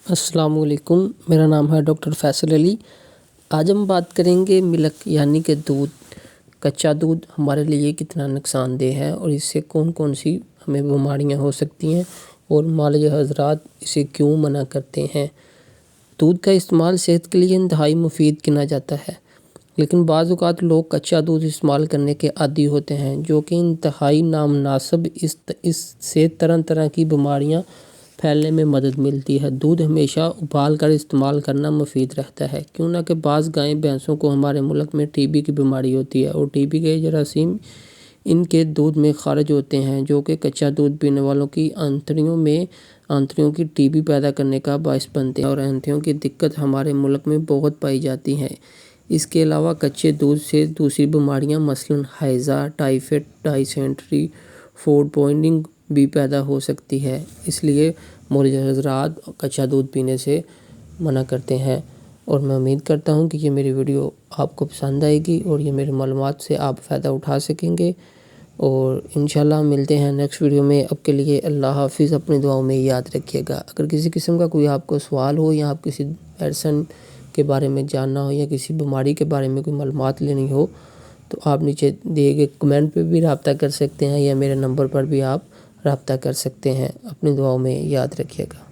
السلام علیکم، میرا نام ہے ڈاکٹر فیصل علی۔ آج ہم بات کریں گے ملک یعنی کہ دودھ۔ کچا دودھ ہمارے لیے کتنا نقصان دہ ہے اور اس سے کون کون سی ہمیں بیماریاں ہو سکتی ہیں اور مالج حضرات اسے کیوں منع کرتے ہیں۔ دودھ کا استعمال صحت کے لیے انتہائی مفید گنا جاتا ہے، لیکن بعض اوقات لوگ کچا دودھ استعمال کرنے کے عادی ہوتے ہیں، جو کہ انتہائی نامناسب۔ اس سے طرح طرح کی بیماریاں پھیلنے میں مدد ملتی ہے۔ دودھ ہمیشہ ابال کر استعمال کرنا مفید رہتا ہے، کیوں نہ کہ بعض گائیں بھینسوں کو ہمارے ملک میں ٹی بی کی بیماری ہوتی ہے اور ٹی بی کے جراثیم ان کے دودھ میں خارج ہوتے ہیں، جو کہ کچا دودھ پینے والوں کی آنتڑیوں کی ٹی بی پیدا کرنے کا باعث بنتے ہیں اور آنتڑیوں کی دقت ہمارے ملک میں بہت پائی جاتی ہے۔ اس کے علاوہ کچے دودھ سے دوسری بیماریاں مثلاً ہیضہ، ٹائفائڈ، ڈائسینٹری، فوڈ پوائزننگ بھی پیدا ہو سکتی ہے۔ اس لیے مالج حضرات کچا دودھ پینے سے منع کرتے ہیں، اور میں امید کرتا ہوں کہ یہ میری ویڈیو آپ کو پسند آئے گی اور یہ میری معلومات سے آپ فائدہ اٹھا سکیں گے، اور انشاءاللہ ملتے ہیں نیکسٹ ویڈیو میں۔ اب کے لیے اللہ حافظ، اپنی دعاؤں میں یاد رکھیے گا۔ اگر کسی قسم کا کوئی آپ کو سوال ہو یا آپ کسی میڈیسن کے بارے میں جاننا ہو یا کسی بیماری کے بارے میں کوئی معلومات لینی ہو، تو آپ نیچے دیے گئے کمنٹ پہ بھی رابطہ کر سکتے ہیں یا میرے نمبر پر بھی آپ رابطہ کر سکتے ہیں۔ اپنی دعاؤں میں یاد رکھیے گا۔